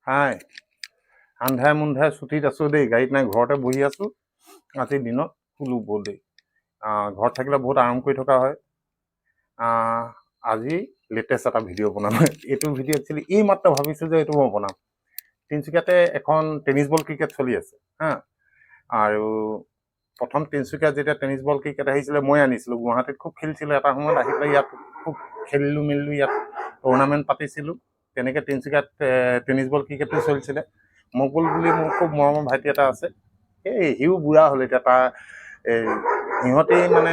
হাই আন্ধাৰে মুন্ধাৰে ছুটীত আছোঁ দেই, গাড়ীত নাই, ঘৰতে বহি আছোঁ। আজিৰ দিনত শুলোঁ বহুত দেই। ঘৰত থাকিলে বহুত আৰাম কৰি থকা হয়। আজি লেটেষ্ট এটা ভিডিঅ' বনাম। এইটো ভিডিঅ' একচুৱেলি এই মাত্ৰ ভাবিছোঁ যে এইটো মই বনাম। তিনিচুকীয়াতে এখন টেনিছ বল ক্ৰিকেট চলি আছে হা, আৰু প্ৰথম তিনিচুকীয়াত যেতিয়া টেনিছ বল ক্ৰিকেট আহিছিলে মই আনিছিলোঁ। গুৱাহাটীত খুব খেলিছিলোঁ, এটা সময়ত আহি পেলাই ইয়াত খুব খেলিলোঁ মেলিলোঁ, ইয়াত টুৰ্ণামেণ্ট পাতিছিলোঁ। তেনেকৈ তিনিচুকীয়াত টেনিছ বল ক্ৰিকেটো চলিছিলে। মকবুল বুলি মোৰ খুব মৰমৰ ভাইটি এটা আছে, এই সিও বুঢ়া হ'ল এতিয়া। তাৰ সিহঁতেই মানে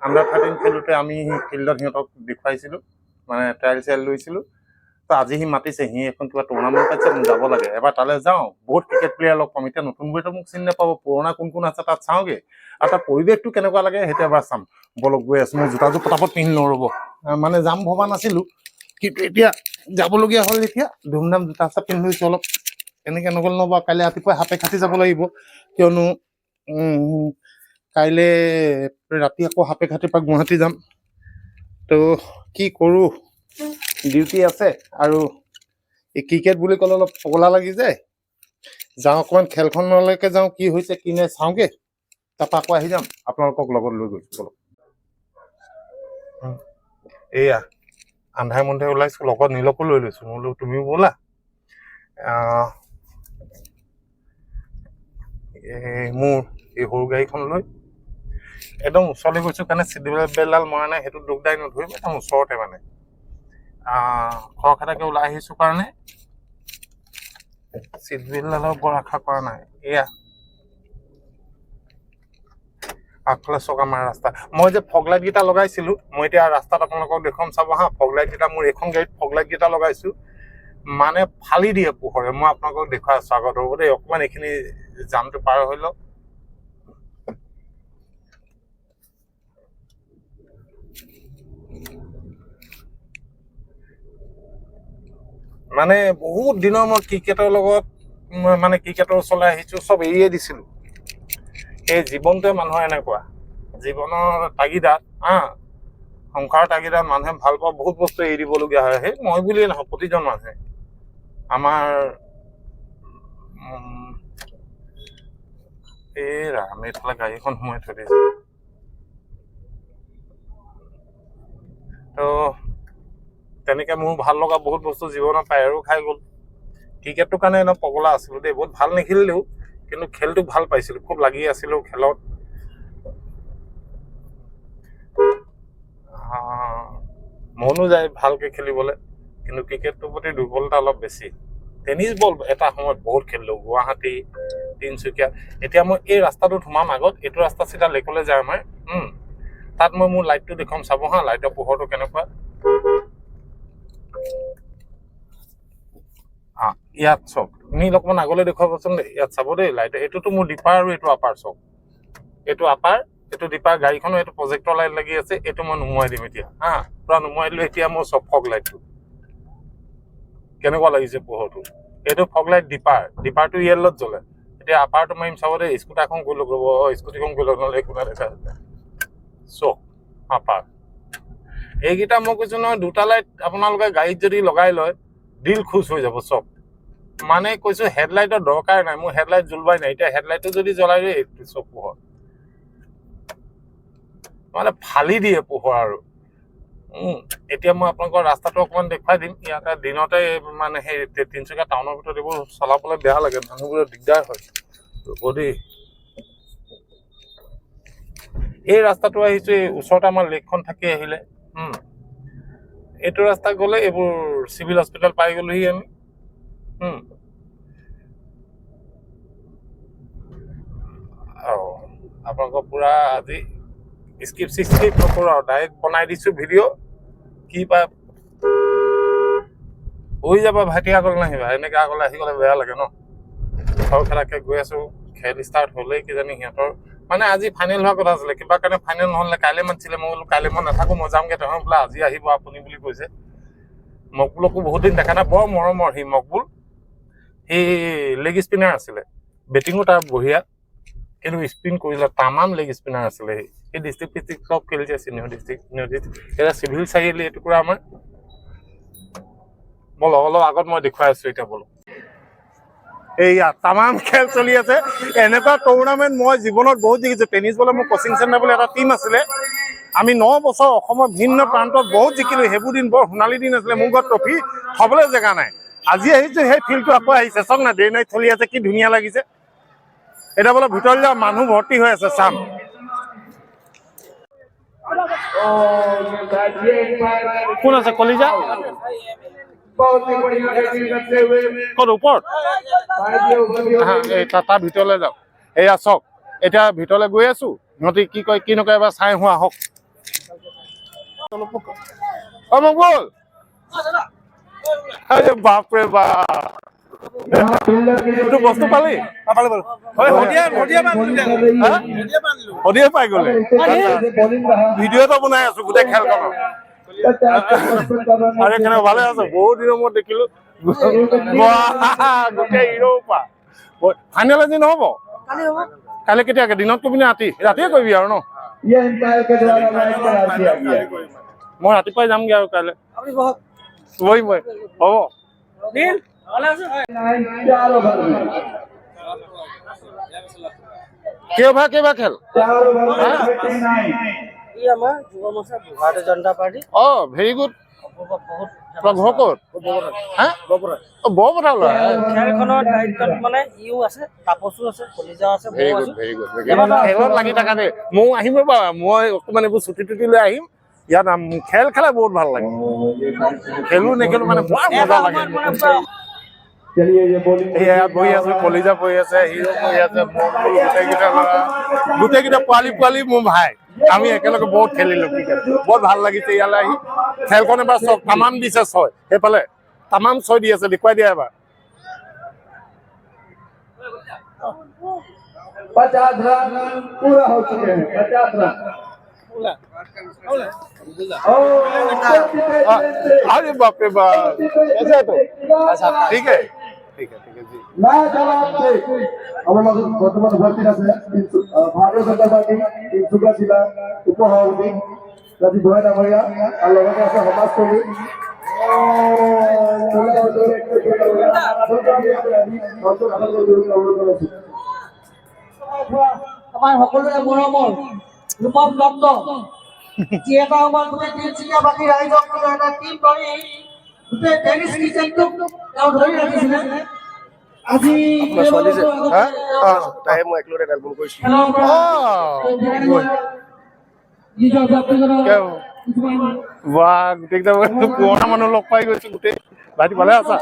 আণ্ডাৰ-13 খেলোঁতে আমি ফিল্ডত সিহঁতক দেখুৱাইছিলোঁ, মানে ট্ৰায়েল চায়েল লৈছিলোঁ। তো আজি সি মাতিছে, সি এখন কিবা টুৰ্ণামেণ্ট পাতিছে, মোক যাব লাগে, এবাৰ তালৈ যাওঁ, বহুত ক্ৰিকেট প্লেয়াৰ লগ পাম। এতিয়া নতুনবোৰেতো মোক চিনি নাপাব, পুৰণা কোন কোন আছে তাত চাওঁগৈ, আৰু তাৰ পৰিৱেশটো কেনেকুৱা লাগে সেইটো এবাৰ চাম। বলক গৈ আছোঁ, মই জোতাযোৰ পটাপট পিন্ধি লওঁ ৰ'ব। মানে যাম ভবা নাছিলোঁ, কিন্তু এতিয়া যাবলগীয়া হ'ল। এতিয়া ধুমধাম জোতা চোতা পিন্ধি লৈছোঁ অলপ। এনেকৈ নগ'লে নহ'ব, কাইলৈ ৰাতিপুৱা হাতে খাটি যাব লাগিব, কিয়নো কাইলৈ ৰাতি আকৌ হাতে খাটিৰ পৰা গুৱাহাটী যাম। তো কি কৰোঁ, ডিউটি আছে, আৰু এই ক্ৰিকেট বুলি ক'লে অলপ পগলা লাগি যায়। যাওঁ অকণমান খেলখনলৈকে যাওঁ, কি হৈছে কি নাই চাওঁগৈ, তাৰপৰা আকৌ আহি যাম, আপোনালোকক লগত লৈ গৈছোঁ। বলক এয়া আন্ধাৰে মুন্ধাৰে ওলাইছোঁ, লগত নীলকো লৈ লৈছোঁ। মই বোলো তুমিও ব'লা। মোৰ এই সৰু গাড়ীখন লৈ একদম ওচৰলৈ গৈছোঁ কাৰণে চিট বেল্টডাল মৰা নাই, সেইটো দুখ দাই নধৰিম। একদম ওচৰতে মানে খৰখেদাকৈ ওলাই আহিছোঁ কাৰণে চিট বেল্টডালৰ বৰ আশা কৰা নাই। এয়া আগফালে চকা মাৰা ৰাস্তা। মই যে ফগ লাইটকেইটা লগাইছিলোঁ, মই এতিয়া ৰাস্তাত আপোনালোকক দেখুৱাম, চাব হা। ফগ লাইটকেইটা মোৰ এইখন গাড়ীত ফগ লাইটকেইটা লগাইছোঁ, মানে ফালি দিয়ে পোহৰে। মই আপোনালোকক দেখুৱাই আছোঁ, আগত হ'ব দেই, অকণমান এইখিনি জামটো পাৰ হৈ লওক। মানে বহুত দিনৰ মই ক্ৰিকেটৰ লগত মানে ক্ৰিকেটৰ ওচৰলৈ আহিছোঁ, চব এৰিয়ে দিছিলোঁ। এই জীৱনটোৱে মানুহৰ এনেকুৱা, জীৱনৰ তাগিদাত সংসাৰৰ তাগিদাত মানুহে ভাল পোৱা বহুত বস্তু এৰি দিবলগীয়া হয়। সেই মই বুলিয়ে নহয়, প্ৰতিজন মানুহে। আমাৰ এই ৰাম, এইফালে গাড়ীখন সোমাই থৈ দিছে। তো তেনেকৈ মোৰ ভাল লগা বহুত বস্তু জীৱনত পায়ৰো খাই গ'ল। ক্ৰিকেটটোৰ কাৰণে এনেও পগলা আছিলোঁ দেই, বহুত ভাল নেখেলিলেও, কিন্তু খেলটো ভাল পাইছিলোঁ, খুব লাগি আছিলোঁ খেলত। মনো যায় ভালকৈ খেলিবলৈ, কিন্তু ক্ৰিকেটটোৰ প্ৰতি দুৰ্বলতা অলপ বেছি। টেনিছ বল এটা সময়ত বহুত খেলিলোঁ, গুৱাহাটী, তিনিচুকীয়া। এতিয়া মই এই ৰাস্তাটোত সোমাম, আগত এইটো ৰাস্তা চিধা লেকলৈ যায় আমাৰ। তাত মই মোৰ লাইটটো দেখুৱাম, চাব হা, লাইটৰ পোহৰটো কেনেকুৱা। ইয়াত চক, তুমি অকণমান আগলৈ দেখুৱাবচোন দেই, ইয়াত চাব দেই লাইট। এইটোতো মোৰ ডিপাৰ আৰু এইটো আপাৰ চক। এইটো আপাৰ, এইটো ডিপাৰ। গাড়ীখনো এইটো প্ৰজেক্টৰ লাইট লাগি আছে, এইটো মই নুমুৱাই দিম এতিয়া হা, পূৰা নুমুৱাই দিলোঁ। এতিয়া মোৰ চব ফগ লাইটটো কেনেকুৱা লাগিছে পোহৰটো। এইটো ফগ লাইট ডিপাৰ, ডিপাৰটো য়েল্লত জ্বলে। এতিয়া আপাৰটো মাৰিম, চাব দেই। স্কুটাৰখন গৈ লগ ৰ'ব, স্কুটিখন গৈ লগ নহ'লে একো নাই দেখা চক আপাৰ। এইকেইটা মই কৈছোঁ নহয়, দুটা লাইট আপোনালোকে গাড়ীত যদি লগাই লয়, দিল খুচ হৈ যাব চব। মানে কৈছোঁ হেডলাইটৰ দৰকাৰ নাই, মোৰ হেডলাইট জ্বলোৱাই নাই। এতিয়া হেডলাইটটো যদি জ্বলাই দিয়ে, চব পোহৰ মানে ফালি দিয়ে পোহৰ। আৰু এতিয়া মই আপোনালোকৰ ৰাস্তাটো অকণমান দেখুৱাই দিম। ইয়াতে দিনতে মানে সেই তিনিচুকীয়া টাউনৰ ভিতৰত এইবোৰ চলাবলৈ বেয়া লাগে, মানুহবোৰৰ দিগদাৰ হয়। ৰ'ব দেই, এই ৰাস্তাটো আহিছোঁ, এই ওচৰতে আমাৰ লেকখন থাকি আহিলে। এইটো ৰাস্তা গ'লে এইবোৰ চিভিল হস্পিটেল পাই গ'লোহি আমি। আপোনালোকৰ পূৰা আজি স্ক্ৰিপ্ট নকৰোঁ আৰু, ডাইৰেক্ট বনাই দিছোঁ ভিডিঅ'। কি পায় হৈ যাবা ভাইটি, আগলৈ নাহিবা। এনেকৈ আগলৈ আহি গ'লে বেয়া লাগে ন। খৰখেদাকৈ গৈ আছোঁ, খেল ষ্টাৰ্ট হ'লেই কিজানি সিহঁতৰ মানে আজি ফাইনেল হোৱাৰ কথা আছিলে, কিবা কাৰণে ফাইনেল নহ'লে। কাইলৈ মাতিছিলে, মই বোলো কাইলৈ মই নাথাকোঁ, মই যামগৈ। তেওঁ বোলে আজি আহিব আপুনি বুলি কৈছে। মকবুলকো বহুত দিন দেখা নাই, বৰ মৰমৰ সি মকবুল। সি লেগ স্পিনাৰ আছিলে, বেটিঙো তাৰ বঢ়িয়া, কিন্তু স্পিন কৰিলে তামাম লেগ স্পিনাৰ আছিলে। সি ডিষ্ট্ৰিক্ট ক্লাব খেলিছে, চিনিয়ৰ ডিষ্ট্ৰিক্ট। এতিয়া চিভিল চাৰিআলি এইটুকুৰা আমাৰ। বলক অলপ আগত মই দেখুৱাই আছোঁ এতিয়া, বলক। এইয়া তামাম খেল চলি আছে এনেকুৱা টুৰ্ণামেণ্ট মই জীৱনত বহুত দেখিছোঁ টেনিছ বলৰ মোৰ কোচিং চেণ্টাৰ বুলি এটা টীম আছিলে আমি 9 বছৰ অসমৰ ভিন্ন প্ৰান্তত বহুত জিকিলোঁ সেইবোৰ দিন বৰ সোণালী দিন আছিলে মোৰ ঘৰত ট্ৰফি থবলৈ জেগা নাই আজি আহিছোঁ সেই ফিল্ডটো আকৌ আহিছে চাওক না ডে নাইট চলি আছে কি ধুনীয়া লাগিছে এটা বোলে ভিতৰলৈ যাওঁ মানুহ ভৰ্তি হৈ আছে চাম কোন আছে কলিজা ক'ত ওপৰত তাৰ ভিতৰলৈ যাওক এয়া চাওক এতিয়া ভিতৰলৈ গৈ আছো সিহঁতি কি কয় কি নকয় এবাৰ চাই হোৱা হওক অ মকবুল বাপৰে বাপ এইটো বস্তু পালি পাই গ'লে ভিডিঅ' এটা বনাই আছো গোটেই খেলখনৰ আৰে কেন ভালো আছো বহুত দিনেৰ মধ্যে দেখিলো গোটেই ইউৰোপা ফাইনেল আজি নহব কালি কেতিয়াকে দিনত কবি না ৰাতিয়ে কৰিবি আৰু ন মই ৰাতিপুৱাই যামগে আৰু কাইলৈ মই হ'ব কেইবা খেল Bharatiya Janata party very good লাগি থাকা দে মই আহিম ৰবা মই অকমান এইবোৰ ছুটি টুটি লৈ আহিম ইয়াত খেল খেলা বহুত ভাল লাগে খেলো নেখেলো মানে বৰ মজা লাগে বহি আছে কলিজা বহি আছে হিৰো বহি আছে গোটেইকেইটা পোৱালি মোৰ ভাই আমি একেলগে বহুত খেলিলো ক্ৰিকেট বহুত ভাল লাগিছে ইয়ালৈ আহি খেলখন এবাৰ চক তামাম দিছে 6 সেইফালে তামাম 6 দি আছে দেখুৱাই দিয়া এবাৰ 50 रन पूरा हो चुके हैं 50 रन अरे बाप रे बाप कैसे है तो ठीक है जी ना जवाब दे আমরা বর্তমান উপস্থিত আছে ভারতীয় জনতা পার্টি তিনসুকিয়া জেলা উপসভাপতি ৰাজীৱ গোহাঁই ডাঙৰীয়া আৰু লগতে আছে সমাজকৰ্মী আমাৰ সকলোৰে মৰমৰ ৰূপম দত্ত যি এটা আমাৰ গোটেই তিনিচুকীয়া বাকী ৰাইজক এটা টিম কৰি গোটেই টেনিছ ক্ৰিকেটটোক তেওঁ ধৰি ৰাখিছিলে আজি তাই মই একলৰে এলবাম কৰিছো বাহ গোটেইকেইটা পুৰণা মানুহ লগ পাই গৈছো গোটেই ভাইটি ভালে আছা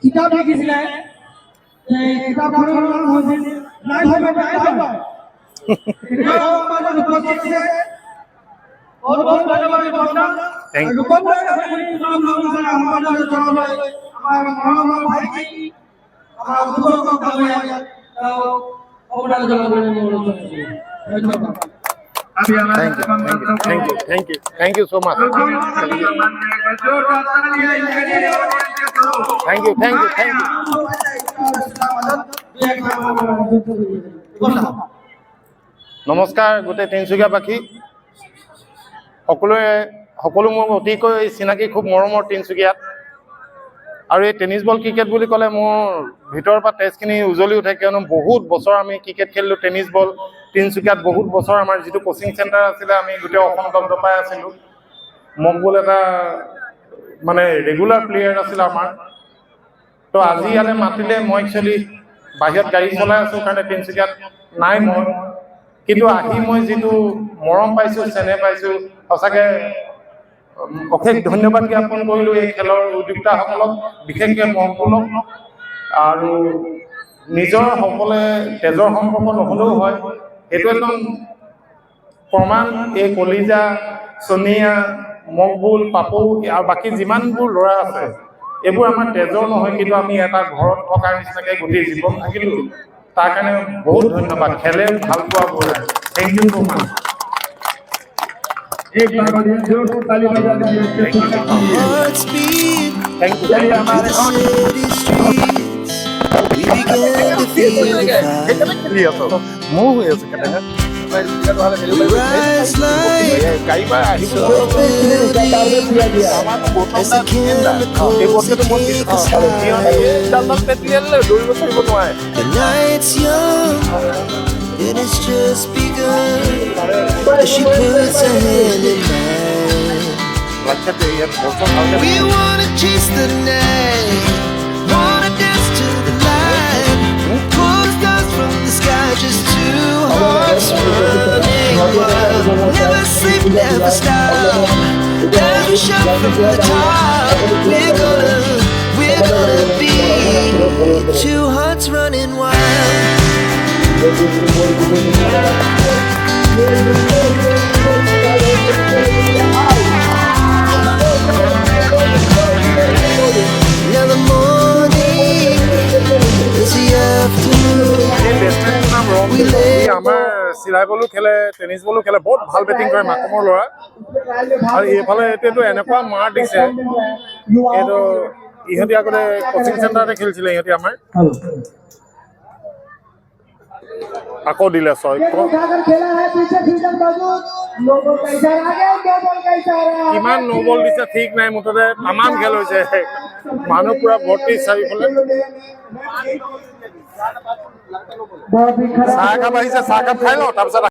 কিতাপ লিখিছিলে কিতাপখনৰ নাম হৈছিল Thank you. Thank you so much. Thank you. নমস্কাৰ গোটেই তিনিচুকীয়াবাসী সকলো মোৰ অতিকৈ চিনাকি খুব মৰমৰ তিনিচুকীয়াত আৰু এই টেনিছ বল ক্ৰিকেট বুলি ক'লে মোৰ ভিতৰৰ পৰা তেজখিনি উজলি উঠে কিয়নো বহুত বছৰ আমি ক্ৰিকেট খেলিলোঁ টেনিছ বল তিনিচুকীয়াত বহুত বছৰ আমাৰ যিটো কোচিং চেণ্টাৰ আছিলে আমি গোটেই অসম দপদপাই আছিলোঁ মকবুল এটা মানে ৰেগুলাৰ প্লেয়াৰ আছিলে আমাৰ তো আজি ইয়াতে মাতিলে মই একচুৱেলি বাহিৰত গাড়ী চলাই আছোঁ কাৰণে তিনিচুকীয়াত নাই মই কিন্তু আহি মই যিটো মৰম পাইছোঁ চেনেহ পাইছোঁ সঁচাকৈ অশেষ ধন্যবাদ জ্ঞাপন কৰিলোঁ এই খেলৰ উদ্যোক্তাসকলক বিশেষকৈ মকবুলক আৰু নিজৰ সকলে তেজৰ সম্পৰ্ক নহ'লেও হয় এইটো একদম প্ৰমাণ এই কলিজা সোনিয়া মকবুল পাপু আৰু বাকী যিমানবোৰ ল'ৰা আছে এইবোৰ আমাৰ তেজৰ নহয় কিন্তু আমি এটা ঘৰত থকাৰ নিচিনাকৈ গোটেই জীৱন থাকিলোঁ তাৰ কাৰণে বহুত ধন্যবাদ খেলে ভাল পোৱাবোৰ থেংক ইউ সো মাচ एक बार जोर से ताली बजा दीजिए थैंक यू मुंह हुई है rise like tall buildings as the chemicals that take us higher. The night's young, and it's just begun as she puts her hand in mine. We wanna chase the night, wanna dance to the light, pull the stars from the sky, just two hearts running wild. Never sleep, never stop, as we shout from the top. We're gonna be two hearts running wild. Now the morning is the afternoon. We lay আমাৰ চিলাই বলো খেলে tennis বলো খেলে বহুত ভাল batting কৰে মাকমৰ ল'ৰা আৰু এইফালে এতিয়াতো এনেকুৱা মাৰ দিছে এইটো ইহঁতি আগতে কোচিং চেণ্টাৰতে খেলিছিলে ইহঁতি আমাৰ আকৌ দিলে ছয় কিমান নো বল দিছে ঠিক নাই মুঠতে তামাম খেল হৈছে মানুহ পুৰা ভৰ্তি চাৰিওফালে চাহকাপ আহিছে চাহকাপ খাই লওঁ তাৰপিছত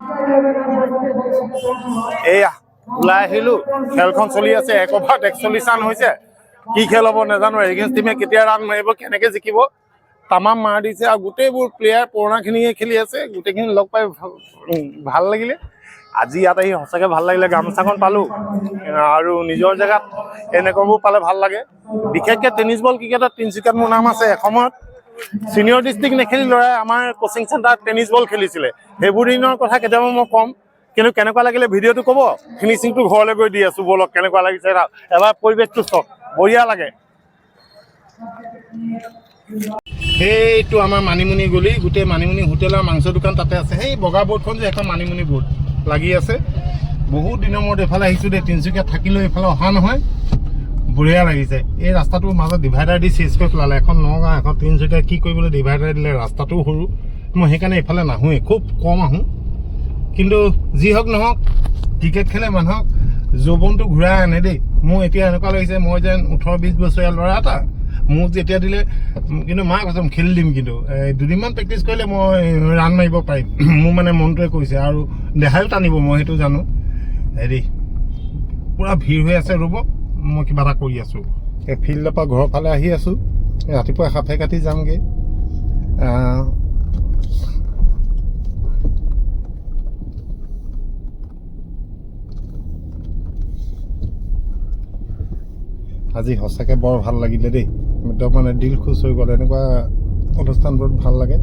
এয়া ওলাই আহিলো খেলখন চলি আছে 1 অভাৰত 41 ৰান হৈছে কি খেল হ'ব নাজানো এগেইনষ্ট টিমে কেতিয়া ৰান মাৰিব কেনেকে জিকিব তামাম মাৰ দিছে আৰু গোটেইবোৰ প্লেয়াৰ পুৰণাখিনিয়ে খেলি আছে গোটেইখিনি লগ পাই ভাল লাগিলে আজি ইয়াত আহি সঁচাকৈ ভাল লাগিলে গামোচাখন পালোঁ আৰু নিজৰ জেগাত এনেকুৱাবোৰ পালে ভাল লাগে বিশেষকৈ টেনিছ বল ক্ৰিকেটত তিনিচুকীয়াত মোৰ নাম আছে এসময়ত চিনিয়ৰ ডিষ্ট্ৰিক্ট নেখেলি ল'ৰাই আমাৰ কোচিং চেণ্টাৰত টেনিছ বল খেলিছিলে সেইবোৰ দিনৰ কথা কেতিয়াবা মই ক'ম কিন্তু কেনেকুৱা লাগিলে ভিডিঅ'টো ক'ব ফিনিচিংটো ঘৰলৈ গৈ দি আছোঁ বলক কেনেকুৱা লাগিছে এবাৰ পৰিৱেশটো চাওক বঢ়িয়া লাগে সেইটো আমাৰ মানিমুনি গলি গোটেই মানিমুনি হোটেলৰ মাংস দোকান তাতে আছে সেই বগা বৰ্ডখন যে এখন মানিমুনি বৰ্ড লাগি আছে বহুত দিনৰ মূৰত এইফালে আহিছোঁ দেই তিনিচুকীয়াত থাকিলেও এইফালে অহা নহয় বঢ়িয়া লাগিছে এই ৰাস্তাটোৰ মাজত ডিভাইডাৰ দি চেঞ্জ কৰি পেলালে এখন নগাঁও এখন তিনিচুকীয়া কি কৰিবলৈ ডিভাইডাৰ দিলে ৰাস্তাটোও সৰু মই সেইকাৰণে এইফালে নাহোঁৱেই খুব কম আহোঁ কিন্তু যি হওক নহওক ক্ৰিকেট খেলে মানুহক যৌৱনটো ঘূৰাই আনে দেই মোৰ এতিয়া এনেকুৱা লাগিছে মই যেন 18-20 বছৰীয়া ল'ৰা এটা মোক যেতিয়া দিলে কিন্তু মাক কৈছে খেলি দিম কিন্তু দুদিনমান প্ৰেক্টিছ কৰিলে মই ৰান মাৰিব পাৰিম মোৰ মানে মনটোৱে কৈছে আৰু দেহায়ো টানিব মই সেইটো জানো হেৰি পূৰা ভিৰ হৈ আছে ৰ'ব মই কিবা এটা কৰি আছোঁ এই ফিল্ডৰ পৰা ঘৰৰ ফালে আহি আছোঁ ৰাতিপুৱা সাপে কাটি যামগৈ আজি সঁচাকৈ বৰ ভাল লাগিলে দেই একদম মানে দিল খুচ হৈ গ'ল এনেকুৱা অনুষ্ঠানবোৰত ভাল লাগে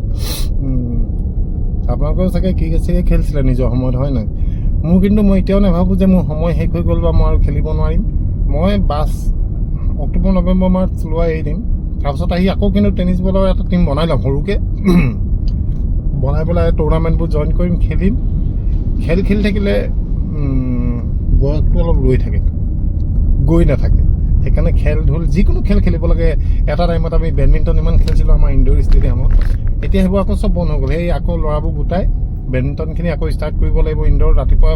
আপোনালোকেও চাগে ক্ৰিকেট চাগে খেলিছিলে নিজৰ সময়ত হয় নাই মোৰ কিন্তু মই এতিয়াও নাভাবোঁ যে মোৰ সময় শেষ হৈ গ'ল বা মই আৰু খেলিব নোৱাৰিম মই বাছ অক্টোবৰ নৱেম্বৰ মাহত লোৱা এৰি দিম তাৰপিছত আহি আকৌ কিন্তু টেনিছ বলৰ এটা টিম বনাই ল'ম সৰুকৈ বনাই পেলাই টুৰ্ণামেণ্টবোৰ জইন কৰিম খেলিম খেলি থাকিলে বয়সটো অলপ ৰৈ থাকে গৈ নাথাকে সেইকাৰণে খেল ধূল যিকোনো খেল খেলিব লাগে এটা টাইমত আমি বেডমিণ্টন ইমান খেলিছিলোঁ আমাৰ ইনডোৰ ষ্টেডিয়ামত এতিয়া সেইবোৰ আকৌ চব বন্ধ হৈ গ'ল সেই আকৌ ল'ৰাবোৰ গোটাই বেডমিণ্টনখিনি আকৌ ষ্টাৰ্ট কৰিব লাগিব ইনডোৰ ৰাতিপুৱা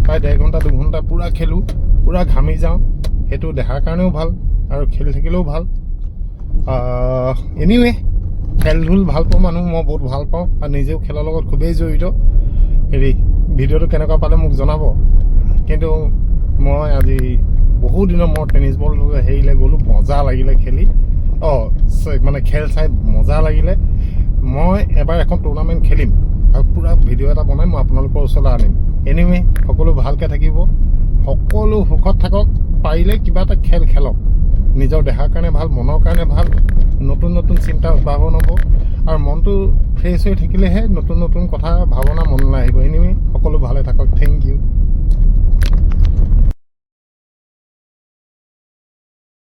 প্ৰায় 1.5 ঘণ্টা 2 ঘণ্টা পূৰা খেলোঁ পূৰা ঘামি যাওঁ সেইটো দেহাৰ কাৰণেও ভাল আৰু খেলি থাকিলেও ভাল এনিৱে খেল ধূল ভাল পাওঁ মানুহ মই বহুত ভাল পাওঁ আৰু নিজেও খেলৰ লগত খুবেই জড়িত হেৰি ভিডিঅ'টো কেনেকুৱা পালে মোক জনাব কিন্তু মই আজি বহু দিনৰ মূৰত টেনিছ বল হেৰিলে গ'লোঁ মজা লাগিলে খেলি মানে খেল চাই মজা লাগিলে মই এবাৰ এখন টুৰ্ণামেণ্ট খেলিম আৰু পূৰা ভিডিঅ' এটা বনাই মই আপোনালোকৰ ওচৰলৈ আনিম এনিৱে সকলো ভালকৈ থাকিব সকলো সুখত থাকক পাৰিলে কিবা এটা খেল খেলক নিজৰ দেহাৰ কাৰণে ভাল মনৰ কাৰণে ভাল নতুন নতুন চিন্তা উদ্ভাৱন হ'ব আৰু মনটো ফ্ৰেছ হৈ থাকিলেহে নতুন নতুন কথা ভাৱনা মনলৈ আহিব এনিৱে সকলো ভালে থাকক থেংক ইউ